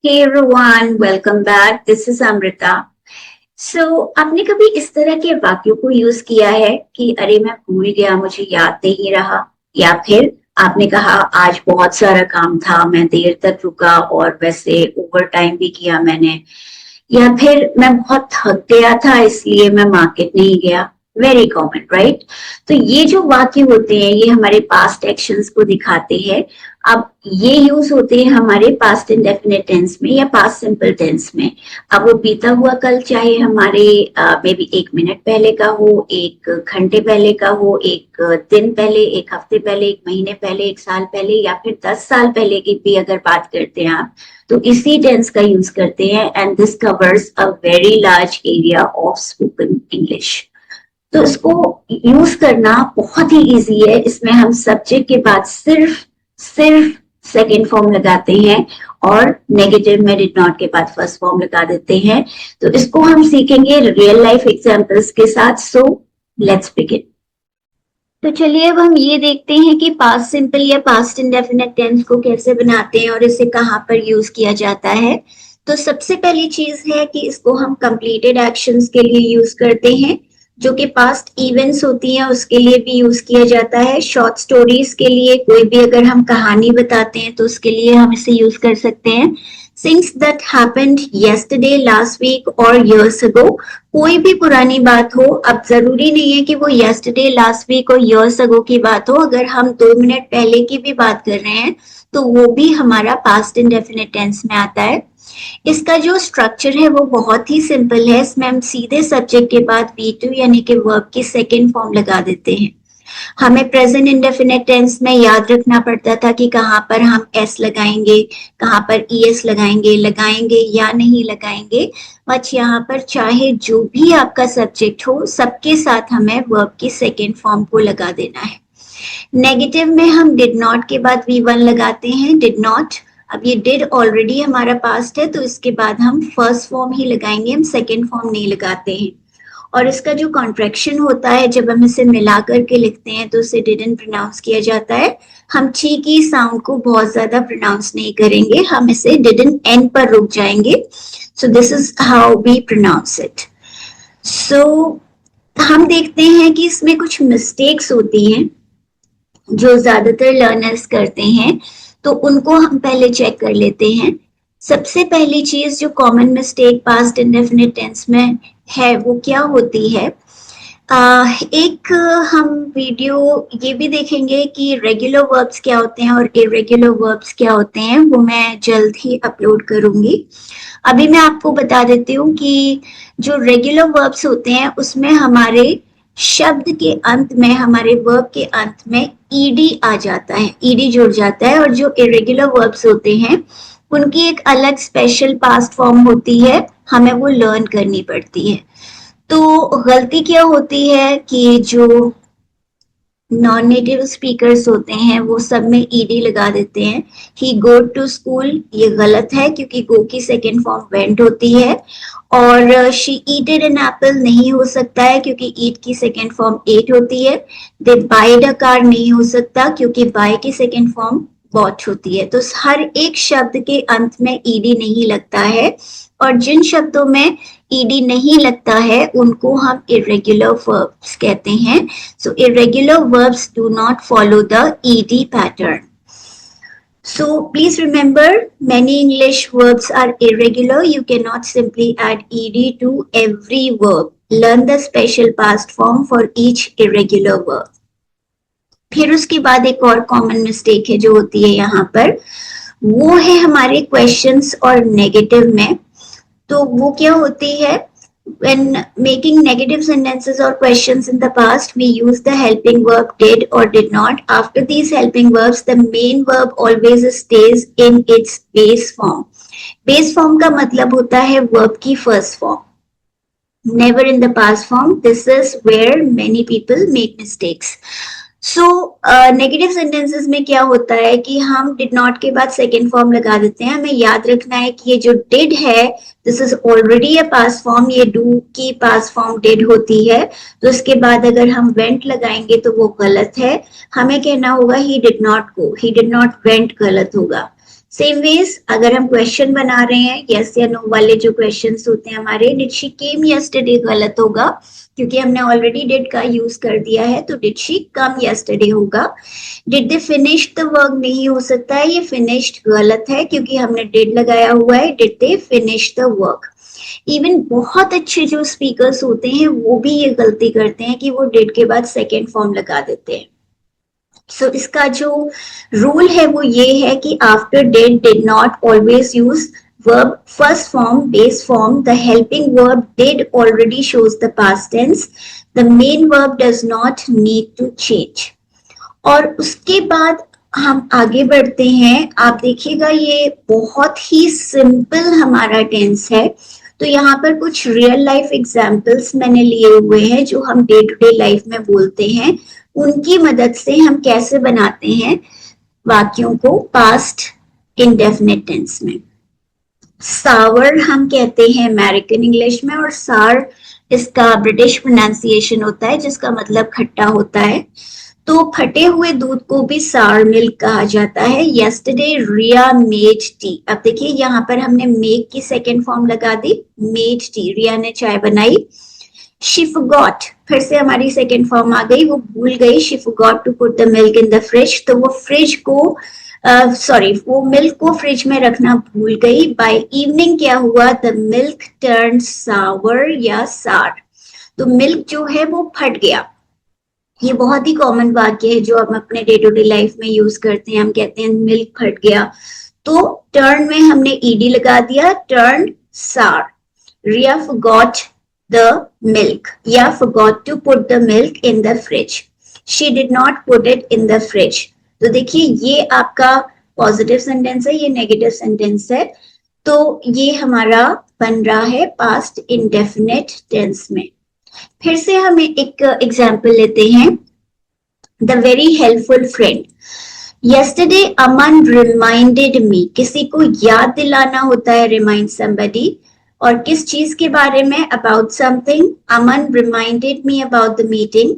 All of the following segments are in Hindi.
Hey everyone, welcome back. This is Amrita. आपने कभी इस तरह के वाक्यों को यूज किया है कि अरे मैं भूल गया, मुझे याद नहीं रहा, या फिर आपने कहा आज बहुत सारा काम था, मैं देर तक रुका और वैसे ओवर टाइम भी किया मैंने, या फिर मैं बहुत थक गया था इसलिए मैं मार्केट नहीं गया। Very common, right? तो ये जो वाक्य होते हैं ये हमारे पास्ट एक्शंस को दिखाते हैं। अब ये यूज होते हैं हमारे पास्ट इंडेफिनिट टेंस में या पास्ट सिंपल टेंस में। अब वो बीता हुआ कल चाहे हमारे मे बी 1 मिनट पहले का हो, 1 घंटे पहले का हो, 1 दिन पहले, 1 हफ्ते पहले, 1 महीने पहले, 1 साल पहले, या फिर 10 साल पहले की भी अगर बात करते हैं आप, तो इसी टेंस का यूज करते हैं। And this covers a very large area of spoken English. तो इसको यूज करना बहुत ही इजी है। इसमें हम सब्जेक्ट के बाद सिर्फ सिर्फ सेकेंड फॉर्म लगाते हैं और नेगेटिव में डिड नॉट के बाद फर्स्ट फॉर्म लगा देते हैं। तो इसको हम सीखेंगे रियल लाइफ एग्जांपल्स के साथ। So let's begin. तो चलिए अब हम ये देखते हैं कि पास्ट सिंपल या पास्ट इंडेफिनिट टेंस को कैसे बनाते हैं और इसे कहाँ पर यूज किया जाता है। तो सबसे पहली चीज है कि इसको हम कंप्लीटेड एक्शंस के लिए यूज करते हैं, जो कि पास्ट इवेंट्स होती हैं उसके लिए भी यूज किया जाता है। शॉर्ट स्टोरीज के लिए, कोई भी अगर हम कहानी बताते हैं तो उसके लिए हम इसे यूज कर सकते हैं। Things that happened yesterday, last week और years ago, कोई भी पुरानी बात हो। अब जरूरी नहीं है कि वो yesterday, last week और years ago की बात हो। अगर हम 2 मिनट पहले की भी बात कर रहे हैं तो वो भी हमारा पास्ट इंडेफिनिट टेंस में आता है। इसका जो स्ट्रक्चर है वो बहुत ही सिंपल है। इसमें हम सीधे सब्जेक्ट के बाद V2 यानी कि वर्ब की सेकेंड फॉर्म लगा देते हैं। हमें प्रेजेंट इंडेफिनिट टेंस में याद रखना पड़ता था कि कहाँ पर हम एस लगाएंगे, कहाँ पर ईएस लगाएंगे या नहीं लगाएंगे। बस यहाँ पर चाहे जो भी आपका सब्जेक्ट हो, सबके साथ हमें वर्ब की सेकेंड फॉर्म को लगा देना है। नेगेटिव में हम डिड नॉट के बाद V1 लगाते हैं, डिड नॉट। अब ये डिड ऑलरेडी हमारा पास्ट है तो इसके बाद हम फर्स्ट फॉर्म ही लगाएंगे, हम सेकेंड फॉर्म नहीं लगाते हैं। और इसका जो कॉन्ट्रैक्शन होता है, जब हम इसे मिला करके लिखते हैं तो उसे डिडंट प्रोनाउंस किया जाता है। हम ची की साउंड को बहुत ज्यादा प्रोनाउंस नहीं करेंगे, हम इसे डिडंट एंड पर रुक जाएंगे। So this is how we pronounce it. So हम देखते हैं कि इसमें कुछ मिस्टेक्स होती हैं जो ज्यादातर लर्नर्स करते हैं, तो उनको हम पहले चेक कर लेते हैं। सबसे पहली चीज जो common mistake past indefinite tense में है वो क्या होती है। एक हम वीडियो ये भी देखेंगे कि रेगुलर वर्ब्स क्या होते हैं और इरेगुलर वर्ब्स क्या होते हैं, वो मैं जल्द ही अपलोड करूंगी। अभी मैं आपको बता देती हूँ कि जो रेगुलर वर्ब्स होते हैं उसमें हमारे शब्द के अंत में, हमारे वर्ब के अंत में ईडी आ जाता है, ईडी जुड़ जाता है। और जो इरेगुलर वर्ब्स होते हैं उनकी एक अलग स्पेशल पास्ट फॉर्म होती है, हमें वो लर्न करनी पड़ती है। तो गलती क्या होती है कि जो नॉन नेटिव स्पीकर्स होते हैं वो सब में ईडी लगा देते हैं। ही गो टू स्कूल, ये गलत है क्योंकि गो की सेकेंड फॉर्म वेंट होती है। और शी ईटेड एन एप्पल नहीं हो सकता है क्योंकि ईट की सेकेंड फॉर्म एट होती है। दे बाइड अ कार नहीं हो सकता क्योंकि बाय की सेकेंड फॉर्म बॉट होती है। तो हर एक शब्द के अंत में ईडी नहीं लगता है, और जिन शब्दों में ईडी नहीं लगता है उनको हम इरेगुलर वर्ब्स कहते हैं। So irregular verbs do not follow the ED pattern. So please remember, many English verbs are irregular. You cannot simply add ED to every verb. Learn the special past form for each irregular verb. फिर उसके बाद एक और कॉमन मिस्टेक है जो होती है यहाँ पर, वो है हमारे क्वेश्चंस और नेगेटिव में। तो वो क्या होती है, when making negative sentences or questions in the past, we use the helping verb did or did not. After these helping verbs, the main verb always stays in its base form. Base form का मतलब होता है verb की first form, never in the past form. This is where many people make mistakes. So negative sentences में क्या होता है कि हम डिड नॉट के बाद सेकेंड फॉर्म लगा देते हैं। हमें याद रखना है कि ये जो डिड है this is already a past form, ये डू की पास्ट फॉर्म डिड होती है। तो इसके बाद अगर हम वेंट लगाएंगे तो वो गलत है, हमें कहना होगा ही did not go, he did not went गलत होगा। सेम वेज अगर हम क्वेश्चन बना रहे हैं यस या नो वाले जो क्वेश्चंस होते हैं हमारे, डिड शी केम यस्टरडे गलत होगा क्योंकि हमने ऑलरेडी डिड का यूज कर दिया है, तो डिड शी कम यस्टरडे होगा। Did they finish the work नहीं हो सकता है, ये फिनिश्ड गलत है क्योंकि हमने डिड लगाया हुआ है, did they finish the work. Even बहुत अच्छे जो स्पीकर्स होते हैं वो भी ये गलती करते हैं कि वो डिड के बाद सेकेंड फॉर्म लगा देते हैं। सो इसका जो रूल है वो ये है कि after did not always use verb first form base form, the helping verb did already shows the past tense, the main verb does not need to change। और उसके बाद हम आगे बढ़ते हैं, आप देखिएगा ये बहुत ही सिंपल हमारा टेंस है। तो यहाँ पर कुछ रियल लाइफ एग्जाम्पल्स मैंने लिए हुए हैं जो हम डे टू डे लाइफ में बोलते हैं, उनकी मदद से हम कैसे बनाते हैं वाक्यों को पास्ट इंडेफिनिट टेंस में। सावर हम कहते हैं अमेरिकन इंग्लिश में, और सार इसका ब्रिटिश प्रोनाउंसिएशन होता है जिसका मतलब खट्टा होता है। तो फटे हुए दूध को भी सार मिल्क कहा जाता है। यस्टरडे रिया मेड टी, अब देखिए यहाँ पर हमने मेक की सेकेंड फॉर्म लगा दी, मेड टी, रिया ने चाय बनाई। शी फॉरगॉट, फिर से हमारी सेकेंड फॉर्म आ गई, वो भूल गई, she forgot to put the milk in the fridge, तो वो फ्रिज को वो मिल्क को फ्रिज में रखना भूल गई। बाय इवनिंग क्या हुआ, द मिल्क टर्न सावर या सार, तो मिल्क जो है वो फट गया। ये बहुत ही कॉमन वाक्य है जो हम अपने डे टू डे लाइफ में यूज करते हैं, हम कहते हैं मिल्क फट गया, तो टर्न में हमने ईडी लगा दिया, टर्न सार। रिया फॉरगॉट द मिल्क या forgot to put the milk in the fridge, she did not put it in the fridge. तो देखिए ये आपका पॉजिटिव सेंटेंस है, ये नेगेटिव सेंटेंस है, तो ये हमारा बन रहा है पास्ट इंडेफिनिट टेंस में। फिर से हम एक एग्जाम्पल लेते हैं, the very helpful friend. Yesterday Aman reminded me, किसी को याद दिलाना होता है रिमाइंड समबडी, और किस चीज के बारे में, about something. Aman reminded me about the meeting,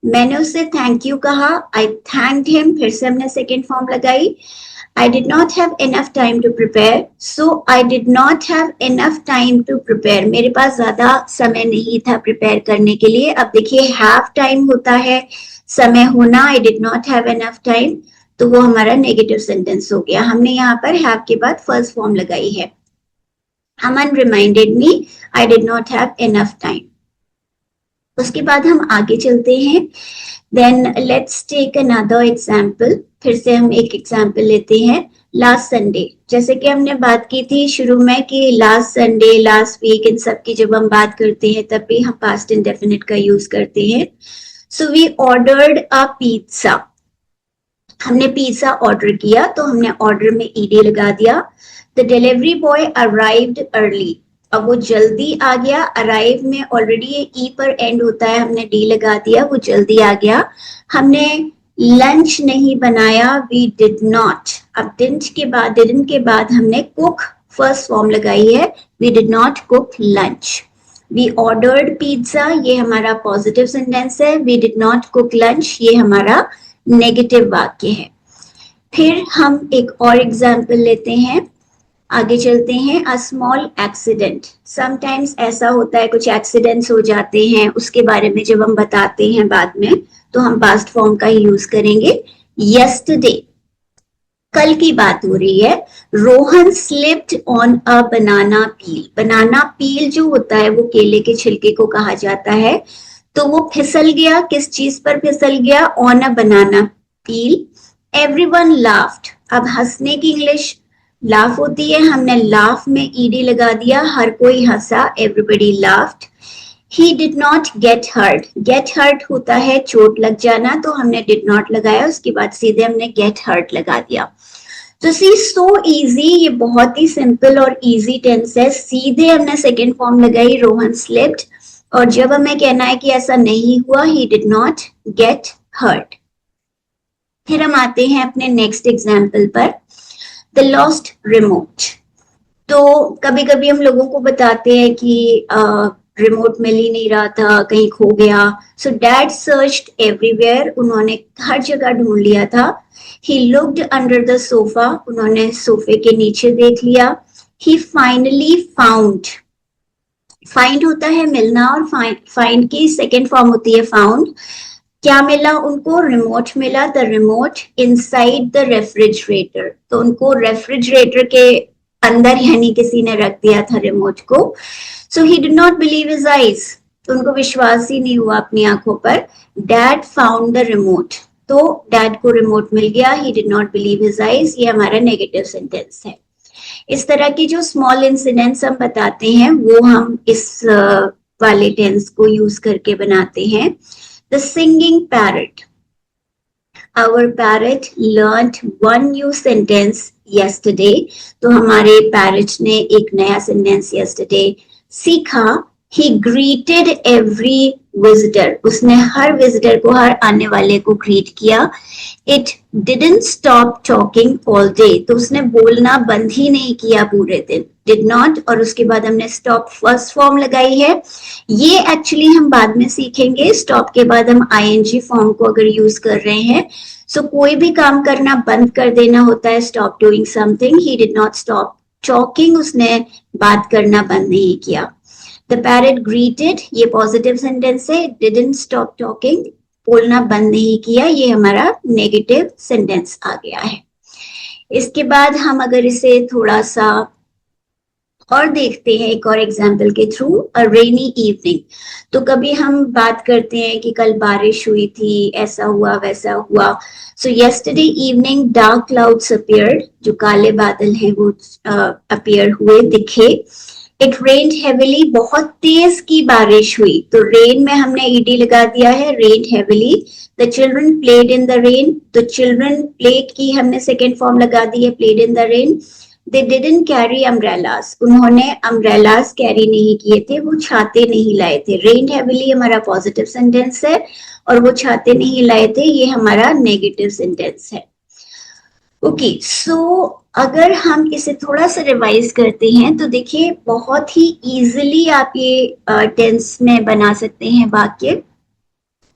मैंने उसे थैंक यू कहा, आई थैंक्ड हिम, फिर से हमने सेकेंड फॉर्म लगाई। I did not have enough time to prepare, so I did not have enough time to prepare, मेरे पास ज्यादा समय नहीं था प्रिपेयर करने के लिए। अब देखिए have time होता है समय होना, I did not have enough time, तो वो हमारा नेगेटिव सेंटेंस हो गया। हमने यहाँ पर have के बाद फर्स्ट फॉर्म लगाई है। Aman reminded me I did not have enough time। उसके बाद हम आगे चलते हैं, then let's take another example. फिर से हम एक एग्जाम्पल लेते हैं, लास्ट संडे, जैसे कि हमने बात की थी शुरू में कि लास्ट संडे, लास्ट वीक, इन सब की जब हम बात करते हैं तब भी हम पास्ट इंडेफिनिट का यूज करते हैं। So we ordered a pizza, हमने पिज्जा ऑर्डर किया, तो हमने ऑर्डर में ईडी लगा दिया। The delivery boy arrived early, अब वो जल्दी आ गया, अराइव में ऑलरेडी ये ई पर एंड होता है, हमने डी लगा दिया, वो जल्दी आ गया। हमने लंच नहीं बनाया, वी डिड नॉट, अब डिडंट के बाद हमने कुक फर्स्ट फॉर्म लगाई है, we did not cook lunch. We ordered pizza, ये हमारा पॉजिटिव सेंटेंस है, we did not cook lunch, ये हमारा नेगेटिव वाक्य है। फिर हम एक और एग्जाम्पल लेते हैं, आगे चलते हैं। अ स्मॉल एक्सीडेंट, समटाइम्स ऐसा होता है कुछ एक्सीडेंट्स हो जाते हैं, उसके बारे में जब हम बताते हैं बाद में तो हम पास्ट फॉर्म का ही यूज करेंगे। यस्टरडे, कल की बात हो रही है, रोहन स्लिप्ड ऑन अ बनाना पील, बनाना पील जो होता है वो केले के छिलके को कहा जाता है, तो वो फिसल गया, किस चीज पर फिसल गया, on a banana peel. Everyone laughed, अब हंसने की इंग्लिश लाफ होती है, हमने लाफ में ईडी लगा दिया, हर कोई हंसा, everybody laughed. He did not get hurt, get hurt होता है चोट लग जाना, तो हमने डिड नॉट लगाया, उसके बाद सीधे हमने गेट हर्ट लगा दिया। तो सी सो इजी, ये बहुत ही सिंपल और इजी टेंस है, सीधे हमने सेकेंड फॉर्म लगाई, रोहन स्लिप्ड, और जब हमें कहना है कि ऐसा नहीं हुआ, he did not get hurt. फिर हम आते हैं अपने नेक्स्ट एग्जाम्पल पर, द लॉस्ट रिमोट। तो कभी कभी हम लोगों को बताते हैं कि रिमोट मिल ही नहीं रहा था, कहीं खो गया। सो डैड सर्च्ड एवरीवेयर, उन्होंने हर जगह ढूंढ लिया था। He looked under the sofa, उन्होंने सोफे के नीचे देख लिया। ही फाइनली फाउंड, फाइंड होता है मिलना, और फाइंड की सेकेंड फॉर्म होती है फाउंड। क्या मिला उनको? रिमोट मिला। The remote inside the refrigerator, तो उनको रेफ्रिजरेटर के अंदर यानी किसी ने रख दिया था रिमोट को। So he did not believe his eyes, तो उनको विश्वास ही नहीं हुआ अपनी आंखों पर। डैड फाउंड द रिमोट, तो डैड को रिमोट मिल गया। He did not believe his eyes, ये हमारा नेगेटिव सेंटेंस है। इस तरह की जो स्मॉल इंसिडेंट्स हम बताते हैं वो हम इस वाले टेंस को यूज करके बनाते हैं। The singing parrot, our parrot learned one new sentence yesterday, तो हमारे पैरट ने एक नया सेंटेंस yesterday सीखा। he greeted every visitor, उसने हर विजिटर को, हर आने वाले को ग्रीट किया। it didn't stop talking all day, तो उसने बोलना बंद ही नहीं किया पूरे दिन। did not, और उसके बाद हमने stop फर्स्ट फॉर्म लगाई है। ये एक्चुअली हम बाद में सीखेंगे। स्टॉप के बाद हम ing फॉर्म को अगर यूज कर रहे हैं, सो कोई भी काम करना बंद कर देना होता है stop doing something. He did not stop talking, उसने बात करना बंद नहीं किया। द पैरट ग्रीटेड, ये पॉजिटिव सेंटेंस है। डिडंट स्टॉप टॉकिंग, बोलना बंद नहीं किया, ये हमारा नेगेटिव सेंटेंस आ गया है। इसके बाद हम अगर इसे थोड़ा सा और देखते हैं एक और एग्जाम्पल के थ्रू, अ रेनी इवनिंग। तो कभी हम बात करते हैं कि कल बारिश हुई थी, ऐसा हुआ वैसा हुआ। सो yesterday evening dark clouds appeared, जो काले बादल हैं वो अपीयर हुए, दिखे। इट रेन्ड हेविली, बहुत तेज की बारिश हुई। तो रेन में हमने ईडी लगा दिया है, rained heavily. The children played in the rain, तो चिल्ड्रन प्लेड की हमने सेकेंड फॉर्म लगा दी है, played in the rain. They didn't carry umbrellas, उन्होंने umbrellas कैरी नहीं किए थे, वो छाते नहीं लाए थे। rained heavily हमारा पॉजिटिव सेंटेंस है, और वो छाते नहीं लाए थे, ये हमारा नेगेटिव सेंटेंस है। ओके, सो अगर हम इसे थोड़ा सा रिवाइज करते हैं तो देखिए बहुत ही इजीली आप ये टेंस में बना सकते हैं वाक्य।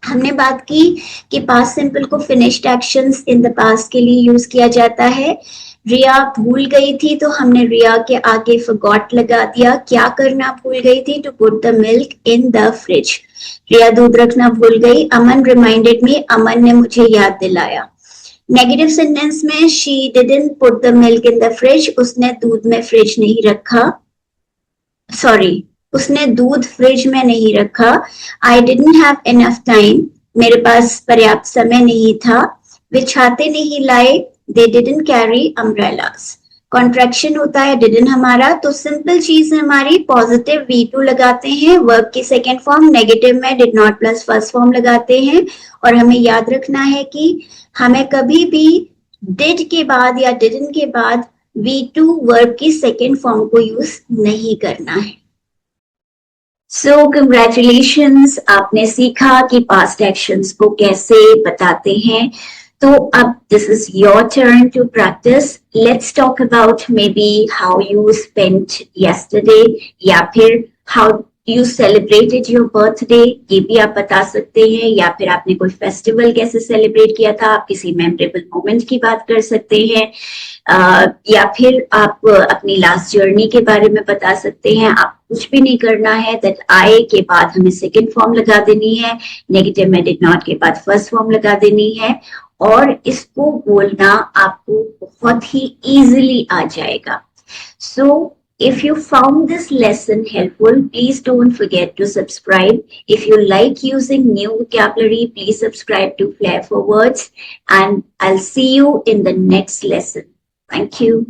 हमने बात की कि पास्ट सिंपल को finished actions in the past के लिए यूज किया जाता है। रिया भूल गई थी, तो हमने रिया के आगे फॉरगॉट लगा दिया। क्या करना भूल गई थी? To put the milk in the fridge, Riya दूध रखना भूल गई। अमन रिमाइंडेड मी, अमन ने मुझे याद दिलाया। नेगेटिव सेंटेंस में she didn't put the milk in the fridge, उसने दूध में फ्रिज नहीं रखा, सॉरी उसने दूध फ्रिज में नहीं रखा। I didn't have enough time, मेरे पास पर्याप्त समय नहीं था। वे छाते नहीं लाए, they didn't carry umbrellas. Contraction होता है डिडंट हमारा, तो सिंपल चीज हमारी पॉजिटिव V2 लगाते हैं, वर्ब की सेकेंड फॉर्म। नेगेटिव में did not plus first form लगाते हैं। और हमें याद रखना है कि हमें कभी भी डिड के बाद या डिडंट के बाद V2 वर्ब की सेकेंड फॉर्म को यूज नहीं करना है। सो कंग्रेचुलेशंस, आपने सीखा कि पास्ट एक्शंस को कैसे बताते हैं। तो अब this is your turn to practice. Let's talk about maybe how you spent yesterday, या फिर how you celebrated your birthday, ये भी आप बता सकते हैं। या फिर आपने कोई फेस्टिवल कैसे सेलिब्रेट किया था, आप किसी मेमोरेबल मोमेंट की बात कर सकते हैं। या फिर आप अपनी लास्ट जर्नी के बारे में बता सकते हैं। आप कुछ भी नहीं करना है, दैट आई के बाद हमें सेकेंड फॉर्म लगा देनी है, नेगेटिव में डिड नॉट के बाद फर्स्ट फॉर्म लगा देनी है, और इसको बोलना आपको बहुत ही इजीली आ जाएगा। सो if you found this lesson helpful, please don't forget to subscribe. If you like using new vocabulary, please subscribe to Flair for Words, and I'll see you in the next lesson. Thank you.